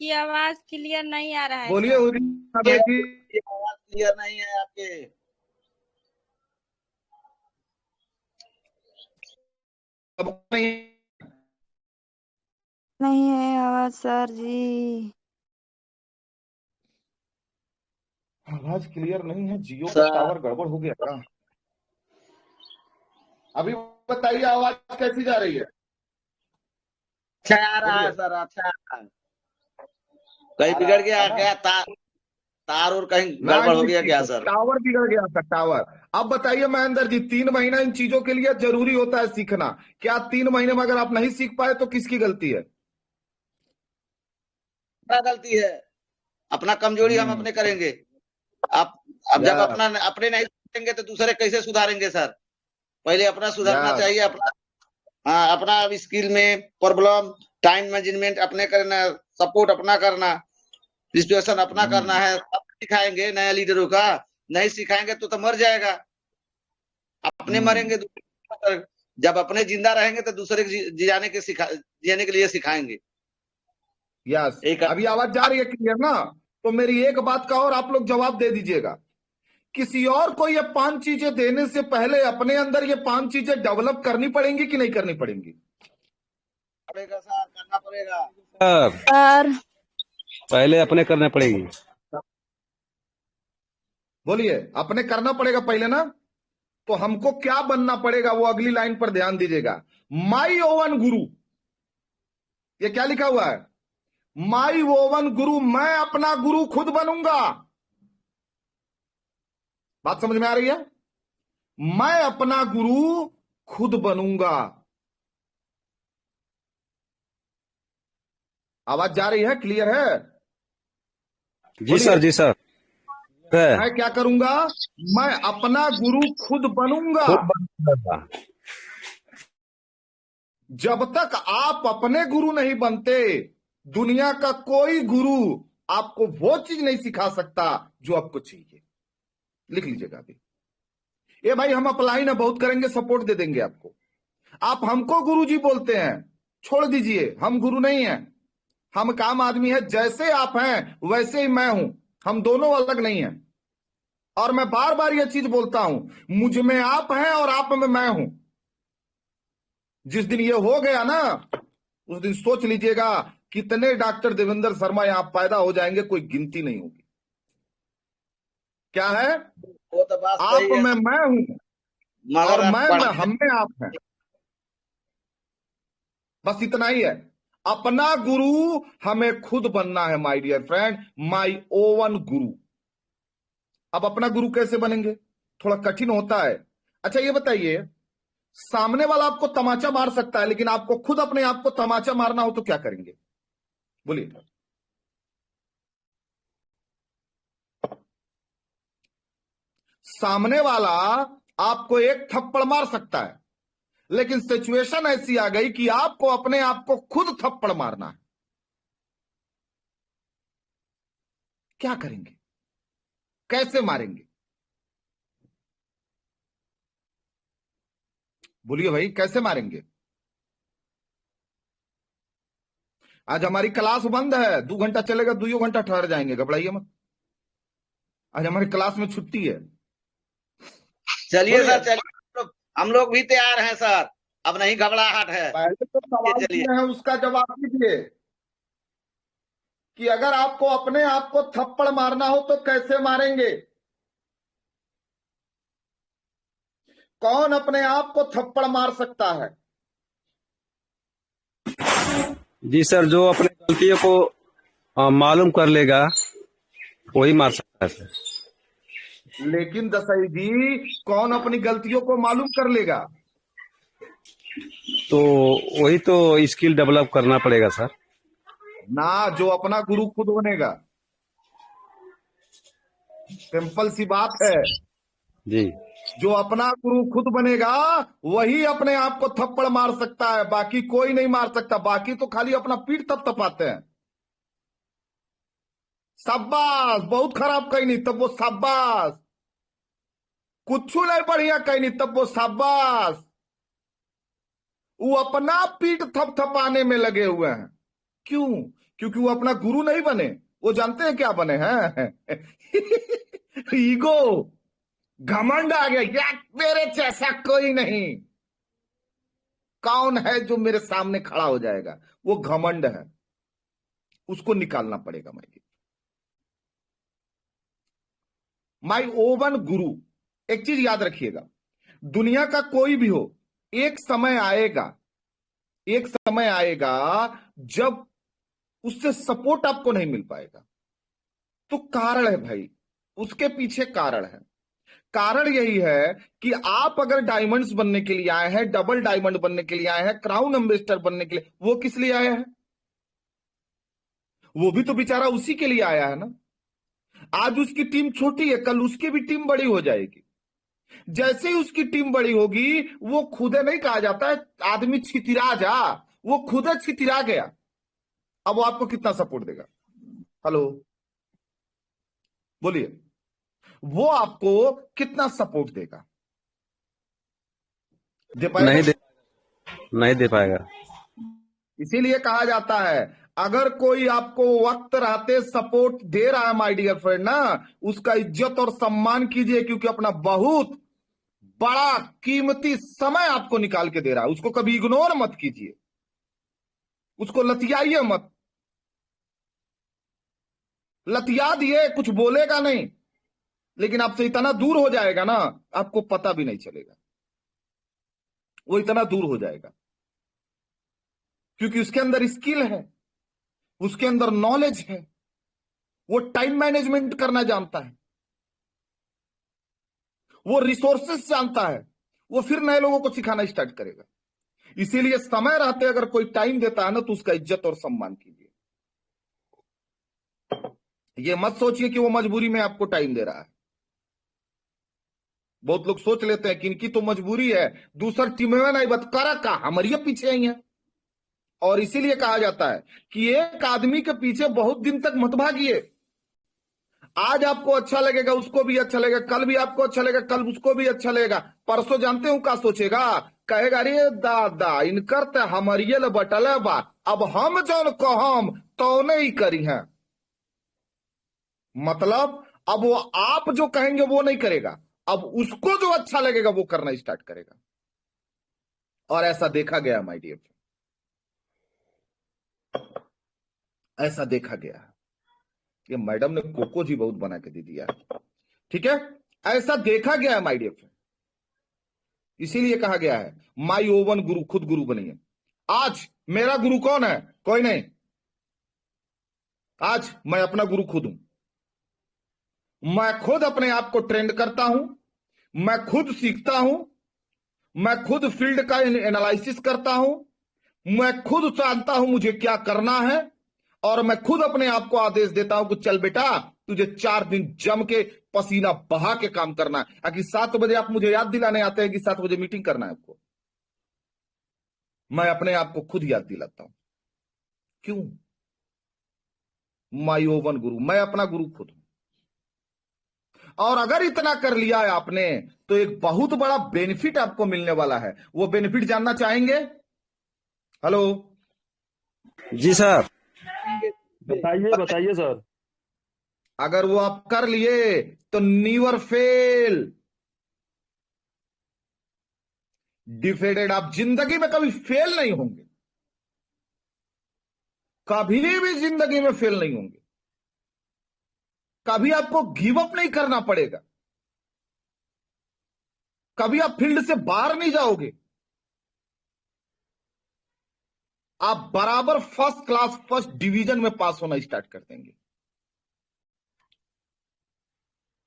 की आवाज क्लियर नहीं आ रहा है बोलिए सर। उरी जी। ये आवाज क्लियर नहीं है आपके। अब नहीं, नहीं है आवाज सर जी। आवाज क्लियर नहीं है। जियो का सर टावर गड़बड़ हो गया क्या? अभी बताइए आवाज कैसी जा रही है? अच्छा आ रहा है बोलिए। सर, अच्छा आ रहा है। कहीं आ रहा बिगड़ गया है ना? क्या? तार और कहीं गड़बड़ हो नहीं, गया क्या सर? टावर बिगड़ गया था, टावर। अब बताइए महेंद्र जी, 3 महीना इन चीजों के लिए जरूरी होता है सीखना। क्या 3 महीने में अगर आप नहीं सीख पाए तो किसकी गलती है? क्या गलती है? अपना कमजोरी हम हम्म। अपने करेंगे। आप अब जब यस, अपना अपने नहीं सुधारेंगे तो दूसरे कैसे सुधारेंगे सर? पहले अपना सुधारना यस। चाहिए। अपना, हाँ, अपना स्किल में प्रॉब्लम, टाइम मैनेजमेंट अपने करना, सपोर्ट अपना करना, सिचुएशन अपना करना है। अब सिखाएंगे नया लीडरों का, नहीं सिखाएंगे तो मर जाएगा। अपने हम्म। मरेंगे जब अपने जिंदा रहेंगे तो दूसरे जीने के लिए सिखाएंगे। यस। एक अभी आवाज जा रही है क्लियर ना? तो मेरी एक बात का और आप लोग जवाब दे दीजिएगा। किसी और को ये 5 चीजें देने से पहले अपने अंदर ये 5 चीजें डेवलप करनी पड़ेंगी कि नहीं करनी पड़ेंगी? पड़ेगा सर, करना पड़ेगा। सर सर पहले अपने करने पड़ेगी। बोलिए। अपने करना पड़ेगा पहले ना? तो हमको क्या बनना पड़ेगा, वो अगली लाइन पर ध्यान दीजिएगा। माई ओवन गुरु, ये क्या लिखा हुआ है? माई ओवन गुरु, मैं अपना गुरु खुद बनूंगा। बात समझ में आ रही है? मैं अपना गुरु खुद बनूंगा। आवाज जा रही है? क्लियर है? जी बोलिए। सर, जी सर है। मैं क्या करूंगा? मैं अपना गुरु खुद बनूंगा। खुद बनेगा। जब तक आप अपने गुरु नहीं बनते, दुनिया का कोई गुरु आपको वो चीज नहीं सिखा सकता जो आपको चाहिए। लिख लीजिएगा अभी। ये भाई हम अप्लाई ना बहुत करेंगे, सपोर्ट दे देंगे आपको। आप हमको गुरुजी बोलते हैं, छोड़ दीजिए, हम गुरु नहीं हैं। हम काम आदमी है, जैसे आप हैं वैसे ही मैं हूं। हम दोनों अलग नहीं हैं। और मैं बार बार ये चीज बोलता हूं, मुझ में आप हैं और आप में मैं हूं। जिस दिन ये हो गया ना, उस दिन सोच लीजिएगा कितने डॉक्टर देवेंद्र शर्मा यहां पैदा हो जाएंगे, कोई गिनती नहीं होगी। क्या है? वो तो बात आप सही है में सर, मैं हूं और मगर आप मैं पढ़ा, हम में आप हैं। बस इतना ही है। अपना गुरु हमें खुद बनना है my dear friend, my own guru. अब अपना गुरु कैसे बनेंगे? थोड़ा कठिन होता है। अच्छा ये बताइए, सामने वाला आपको तमाचा मार सकता है, लेकिन आपको खुद अपने आप को तमाचा मारना हो तो क्या करेंगे? बोलिए। सामने वाला आपको एक थप्पड़ मार सकता है, लेकिन सिचुएशन ऐसी आ गई कि आपको अपने आप को खुद थप्पड़ मारना है। क्या करेंगे? कैसे मारेंगे? बोलिए भाई, कैसे मारेंगे? आज हमारी क्लास बंद है, 2 घंटा चलेगा, 2 घंटा ठहर जाएंगे, घबराइए मत। आज हमारी क्लास में छुट्टी है। चलिए बोलिए। सर, चलिए, हम लोग भी तैयार हैं सर। अब नहीं घबराहट है। पहले तो ये सवाल चलिए, किए हैं, उसका जवाब दीजिए कि अगर आपको अपने आप को थप्पड़ मारना हो तो कैसे मारेंगे? कौन अपने आप को थप्पड़ मार सकता है? जी सर, जो अपने गलतियों को मालूम कर लेगा वही मार सकता है सर। लेकिन दसाई जी, कौन अपनी गलतियों को मालूम कर लेगा? तो वही तो स्किल डेवलप करना पड़ेगा सर। ना, जो अपना गुरु खुद बनेगा। सिंपल सी बात है। जी। जो अपना गुरु खुद बनेगा वही अपने आप को थप्पड़ मार सकता है, बाकी कोई नहीं मार सकता। बाकी तो खाली अपना पीठ थपथपाते हैं। शाबाश, बहुत खराब कहीं नहीं तब वो शाबाश, कुछ नहीं बढ़िया कहीं नहीं तब वो शाबाश। वो अपना पीठ थपथपाने में लगे हुए हैं। क्यों? क्योंकि वो अपना गुरु नहीं बने। वो जानते हैं क्या बने हैं? ईगो, घमंड आ गया। यार मेरे जैसा कोई नहीं, कौन है जो मेरे सामने खड़ा हो जाएगा? वो घमंड है, उसको निकालना पड़ेगा। माई ओवन गुरु। एक चीज याद रखिएगा, दुनिया का कोई भी हो, एक समय आएगा जब उससे सपोर्ट आपको नहीं मिल पाएगा। तो कारण है भाई, उसके पीछे कारण है। कारण यही है कि आप अगर डायमंड्स बनने के लिए आए हैं, डबल डायमंड बनने के लिए आए हैं, क्राउन एम्बेसडर बनने के लिए, वो किस लिए आए हैं? वो भी तो बेचारा उसी के लिए आया है ना। आज उसकी टीम छोटी है, कल उसकी भी टीम बड़ी हो जाएगी। जैसे ही उसकी टीम बड़ी होगी, वो खुदे नहीं कहा जाता है आदमी छितिरा जा, वो खुदे छितिरा गया। अब वो आपको कितना सपोर्ट देगा? हेलो, बोलिए, वो आपको कितना सपोर्ट देगा? दे पाएगा? नहीं दे पाएगा। इसीलिए कहा जाता है, अगर कोई आपको वक्त रहते सपोर्ट दे रहा है माय डियर फ्रेंड ना, उसका इज्जत और सम्मान कीजिए, क्योंकि अपना बहुत बड़ा कीमती समय आपको निकाल के दे रहा है। उसको कभी इग्नोर मत कीजिए, उसको लतियाइए मत। लतिया दिए, कुछ बोलेगा नहीं, लेकिन आपसे इतना दूर हो जाएगा ना, आपको पता भी नहीं चलेगा। वो इतना दूर हो जाएगा क्योंकि उसके अंदर स्किल है, उसके अंदर नॉलेज है, वो टाइम मैनेजमेंट करना जानता है, वो रिसोर्सेस जानता है। वो फिर नए लोगों को सिखाना स्टार्ट करेगा। इसीलिए समय रहते अगर कोई टाइम देता है ना, तो उसका इज्जत और सम्मान कीजिए। ये मत सोचिए कि वो मजबूरी में आपको टाइम दे रहा है। बहुत लोग सोच लेते हैं कि इनकी तो मजबूरी है, दूसर टीम में नहीं बत करा का हमारे पीछे आई है। और इसीलिए कहा जाता है कि एक आदमी के पीछे बहुत दिन तक मत भागिए। आज आपको अच्छा लगेगा, उसको भी अच्छा लगेगा, कल भी आपको अच्छा लगेगा, कल उसको भी अच्छा लगेगा, परसों जानते हो क्या सोचेगा? कहेगा अरे दादा इनकर तो हमारिये बटल बा, अब हम जौन कहम तो नहीं करी है। मतलब अब वो आप जो कहेंगे वो नहीं करेगा, अब उसको जो अच्छा लगेगा वो करना स्टार्ट करेगा। और ऐसा देखा गया माय डियर, ऐसा देखा गया। ये मैडम ने कोको जी बहुत बना के दे दिया, ठीक है? ऐसा देखा गया है माय डियर फ्रेंड। इसीलिए कहा गया है माई ओवन गुरु, खुद गुरु बनिए। आज मेरा गुरु कौन है? कोई नहीं। आज मैं अपना गुरु खुद हूं। मैं खुद अपने आप को ट्रेंड करता हूं, मैं खुद सीखता हूं, मैं खुद फील्ड का एनालिसिस करता हूं, मैं खुद जानता हूं मुझे क्या करना है, और मैं खुद अपने आप को आदेश देता हूं कि चल बेटा तुझे 4 दिन जम के पसीना बहा के काम करना है। अगर 7 बजे आप मुझे याद दिलाने आते हैं कि 7 बजे मीटिंग करना है आपको, मैं अपने आप को खुद याद दिलाता हूं। क्यों? माई ओवन गुरु, मैं अपना गुरु खुद हूं। और अगर इतना कर लिया है आपने, तो एक बहुत बड़ा बेनिफिट आपको मिलने वाला है। वो बेनिफिट जानना चाहेंगे? हेलो जी सर। बताइए बताइए सर। अगर वो आप कर लिए तो नीवर फेल, डिफेटेड, आप जिंदगी में कभी फेल नहीं होंगे, कभी भी जिंदगी में फेल नहीं होंगे। कभी आपको गिव अप नहीं करना पड़ेगा, कभी आप फील्ड से बाहर नहीं जाओगे। आप बराबर फर्स्ट क्लास, फर्स्ट डिवीजन में पास होना स्टार्ट कर देंगे।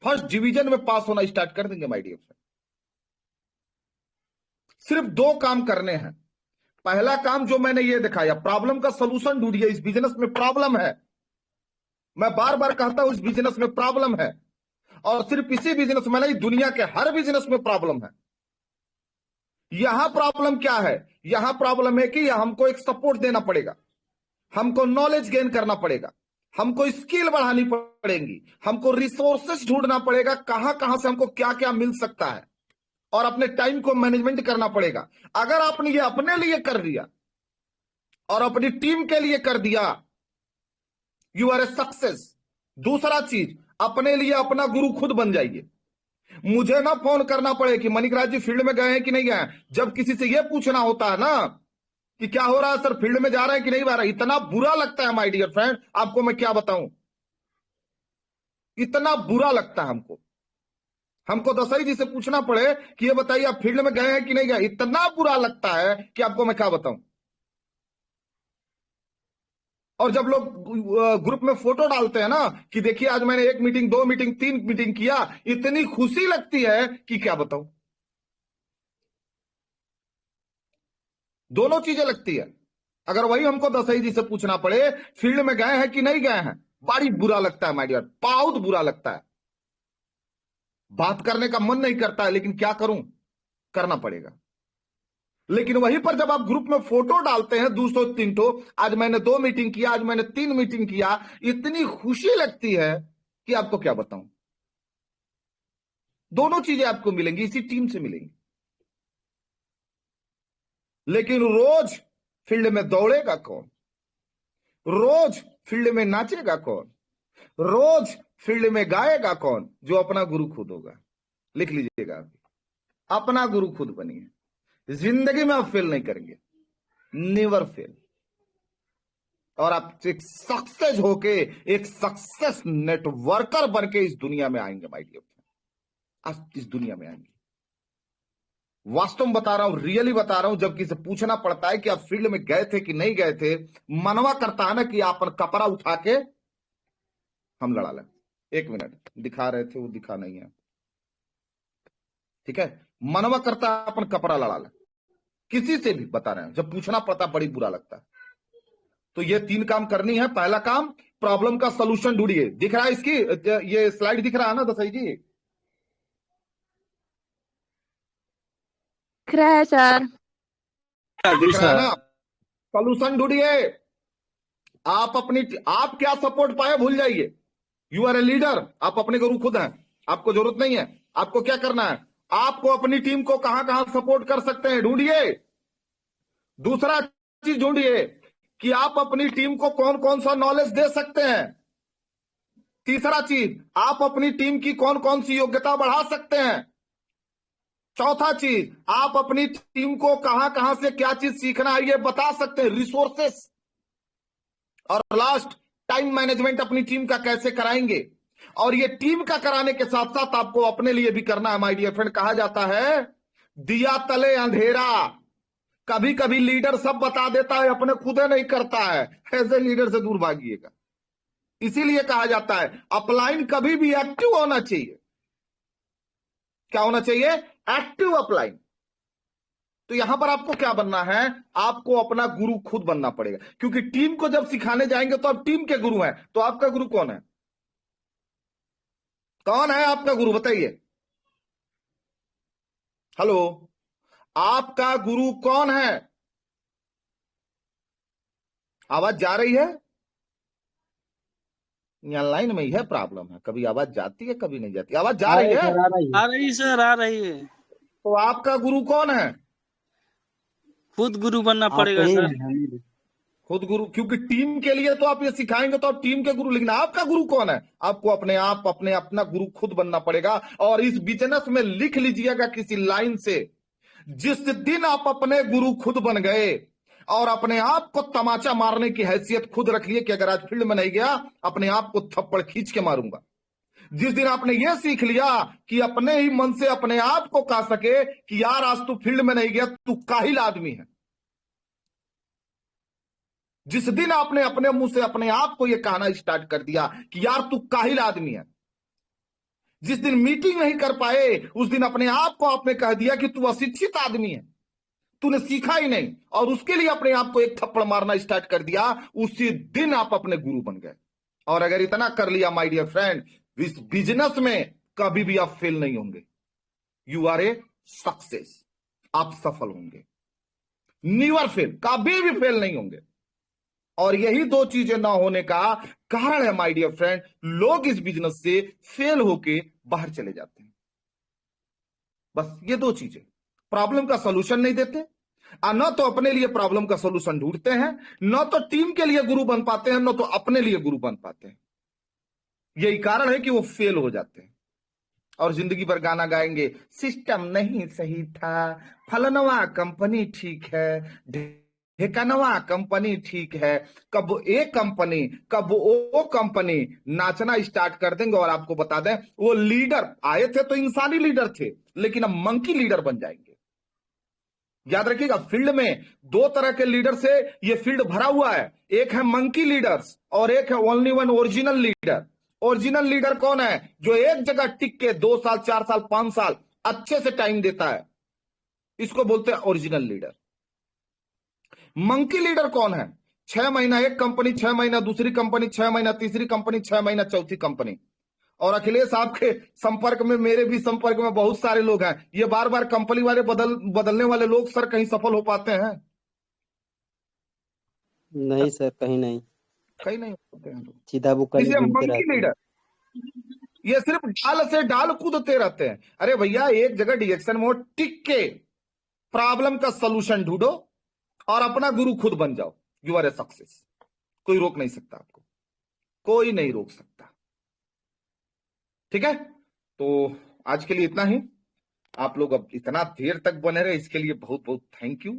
फर्स्ट डिवीजन में पास होना स्टार्ट कर देंगे माय डियर फ्रेंड। सिर्फ 2 काम करने हैं। पहला काम जो मैंने ये दिखाया, प्रॉब्लम का सलूशन ढूंढिए। इस बिजनेस में प्रॉब्लम है, मैं बार बार कहता हूं, इस बिजनेस में प्रॉब्लम है। और सिर्फ इसी बिजनेस में नहीं, दुनिया के हर बिजनेस में प्रॉब्लम है। यहां प्रॉब्लम क्या है? यहां प्रॉब्लम है कि हमको एक सपोर्ट देना पड़ेगा, हमको नॉलेज गेन करना पड़ेगा, हमको स्किल बढ़ानी पड़ेगी, हमको रिसोर्सेस ढूंढना पड़ेगा, कहां कहां से हमको क्या क्या मिल सकता है, और अपने टाइम को मैनेजमेंट करना पड़ेगा। अगर आपने ये अपने लिए कर दिया और अपनी टीम के लिए कर दिया, यू आर ए सक्सेस। दूसरा चीज, अपने लिए अपना गुरु खुद बन जाइए। मुझे ना फोन करना पड़े कि मणिकराज जी फील्ड में गए हैं कि नहीं गए हैं। जब किसी से यह पूछना होता है ना कि क्या हो रहा है सर, फील्ड में जा रहे हैं कि नहीं जा रहा है, इतना बुरा लगता है माय डियर फ्रेंड, आपको मैं क्या बताऊं, इतना बुरा लगता है हमको दसई जी से पूछना पड़े कि ये बताइए आप फील्ड में गए हैं कि नहीं गए, इतना बुरा लगता है कि आपको मैं क्या बताऊं। और जब लोग ग्रुप में फोटो डालते हैं ना कि देखिए आज मैंने 1 मीटिंग, 2 मीटिंग, 3 मीटिंग किया, इतनी खुशी लगती है कि क्या बताऊं। दोनों चीजें लगती है। अगर वही हमको दसई जी से पूछना पड़े फील्ड में गए हैं कि नहीं गए हैं, बड़ी बुरा लगता है माय डियर, बहुत बुरा लगता है। बात करने का मन नहीं करता है, लेकिन क्या करूं, करना पड़ेगा। लेकिन वहीं पर जब आप ग्रुप में फोटो डालते हैं 200-300, आज मैंने 2 मीटिंग किया, आज मैंने 3 मीटिंग किया, इतनी खुशी लगती है कि आपको क्या बताऊं। दोनों चीजें आपको मिलेंगी, इसी टीम से मिलेंगी। लेकिन रोज फील्ड में दौड़ेगा कौन, रोज फील्ड में नाचेगा कौन, रोज फील्ड में गाएगा कौन? जो अपना गुरु खुद होगा। लिख लीजिएगा, अपना गुरु खुद बनिए। जिंदगी में आप फेल नहीं करेंगे, नेवर फेल। और आप एक सक्सेस होके, एक सक्सेस नेटवर्कर बन के इस दुनिया में आएंगे माय डियर फ्रेंड। आज इस दुनिया में आएंगे, वास्तव में बता रहा हूं, रियली बता रहा हूं। जब किसी पूछना पड़ता है कि आप फील्ड में गए थे कि नहीं गए थे, मनवा करता है ना कि आप कपड़ा उठा के हम लड़ा लें। 1 मिनट, दिखा रहे थे वो दिखा नहीं है, ठीक है। मनवा करता है अपन कपड़ा लड़ा ले, किसी से भी बता रहे हैं। जब पूछना पड़ता बड़ी बुरा लगता है। तो ये 3 काम करनी है। पहला काम, प्रॉब्लम का सलूशन ढूंढिए। दिख रहा है इसकी, ये स्लाइड दिख रहा है ना दसई जी? दिख रहा है सर। दिख रहा है ना? सलूशन ढूंढिए। आप क्या सपोर्ट पाए भूल जाइए। यू आर ए लीडर, आप अपने गुरु खुद हैं, आपको जरूरत नहीं है। आपको क्या करना है, आपको अपनी टीम को कहां कहां सपोर्ट कर सकते हैं ढूंढिए। दूसरा चीज ढूंढिए कि आप अपनी टीम को कौन कौन सा नॉलेज दे सकते हैं। तीसरा चीज, आप अपनी टीम की कौन कौन सी योग्यता बढ़ा सकते हैं। चौथा चीज, आप अपनी टीम को कहां कहां से क्या चीज सीखना है ये बता सकते हैं, रिसोर्सेस। और लास्ट, टाइम मैनेजमेंट अपनी टीम का कैसे कराएंगे। और ये टीम का कराने के साथ साथ आपको अपने लिए भी करना है माय डियर फ्रेंड। कहा जाता है दिया तले अंधेरा। कभी कभी लीडर सब बता देता है, अपने खुद नहीं करता है, ऐसे लीडर से दूर भागिएगा। इसीलिए कहा जाता है अपलाइन कभी भी एक्टिव होना चाहिए। क्या होना चाहिए? Active upline. तो यहां पर आपको क्या बनना है, आपको अपना गुरु खुद बनना पड़ेगा। क्योंकि टीम को जब सिखाने जाएंगे तो आप टीम के गुरु हैं। तो आपका गुरु कौन है? कौन है आपका गुरु बताइए? हेलो, आपका गुरु कौन है? आवाज जा रही है? यहाँ लाइन में ही है प्रॉब्लम है, कभी आवाज जाती है कभी नहीं जाती। आवाज जा रही है? आ रही सर, आ रही है। तो आपका गुरु कौन है? खुद गुरु बनना पड़ेगा सर, खुद गुरु। क्योंकि टीम के लिए तो आप ये सिखाएंगे तो आप टीम के गुरु लिखना। आपका गुरु कौन है? आपको अपना गुरु खुद बनना पड़ेगा। और इस बिजनेस में लिख लीजिएगा किसी लाइन से, जिस दिन आप अपने गुरु खुद बन गए और अपने आप को तमाचा मारने की हैसियत खुद रख लिए कि अगर आज फील्ड में नहीं गया अपने आप को थप्पड़ खींच के मारूंगा। जिस दिन आपने यह सीख लिया कि अपने ही मन से अपने आप को कह सके कि यार आज तू फील्ड में नहीं गया, तू काहिल आदमी है। जिस दिन आपने अपने मुंह से अपने आप को यह कहना स्टार्ट कर दिया कि यार तू काहिल आदमी है, जिस दिन मीटिंग नहीं कर पाए उस दिन अपने आप को आपने कह दिया कि तू अशिक्षित आदमी है, तूने सीखा ही नहीं, और उसके लिए अपने आप को एक थप्पड़ मारना स्टार्ट कर दिया। उसी दिन आप अपने गुरु बन गए। और अगर इतना कर लिया माय डियर फ्रेंड, इस बिजनेस में कभी भी आप फेल नहीं होंगे। यू आर ए सक्सेस, आप सफल होंगे, नेवर फेल, कभी भी फेल नहीं होंगे। और यही दो चीजें ना होने का कारण है माय डियर फ्रेंड, लोग इस बिजनेस से फेल होके बाहर चले जाते हैं। बस ये दो चीजें, प्रॉब्लम का सॉल्यूशन नहीं देते, न तो अपने लिए प्रॉब्लम का सॉल्यूशन ढूंढते हैं, न तो टीम के लिए गुरु बन पाते हैं, न तो अपने लिए गुरु बन पाते हैं। यही कारण है कि वो फेल हो जाते हैं और जिंदगी भर गाना गाएंगे, सिस्टम नहीं सही था, फलनवा कंपनी ठीक है, ढेकनवा कंपनी ठीक है। कब ए कंपनी कब ओ कंपनी नाचना स्टार्ट कर देंगे। और आपको बता दें, वो लीडर आए थे तो इंसानी लीडर थे, लेकिन अब मंकी लीडर बन जाएंगे। याद रखिएगा, फील्ड में दो तरह के लीडर से ये फील्ड भरा हुआ है। एक है मंकी लीडर्स और एक है only one original leader. Original leader कौन है? जो एक जगह टिक के 2 साल 4 साल 5 साल अच्छे से टाइम देता है, इसको बोलते हैं ओरिजिनल लीडर। मंकी लीडर कौन है? 6 महीना एक कंपनी, 6 महीना दूसरी कंपनी, 6 महीना तीसरी कंपनी, 6 महीना चौथी कंपनी। और अखिलेश आपके संपर्क में, मेरे भी संपर्क में बहुत सारे लोग हैं। ये बार बार कंपनी वाले बदलने वाले लोग सर कहीं सफल हो पाते हैं? नहीं सर, कहीं नहीं हो पाते हैं लोग। सीधा बुकाली इसलिए घूमते मंकी रहते हैं। लीडर ये सिर्फ डाल से डाल कूदते रहते हैं। अरे भैया, एक जगह डिरेक्शन में टिक के प्रॉब्लम का सॉल्यूशन ढूंढो और अपना गुरु खुद बन जाओ। You are a success. कोई रोक नहीं सकता आपको, कोई नहीं रोक सकता। ठीक है, तो आज के लिए इतना ही। आप लोग अब इतना देर तक बने रहे, इसके लिए बहुत बहुत थैंक यू।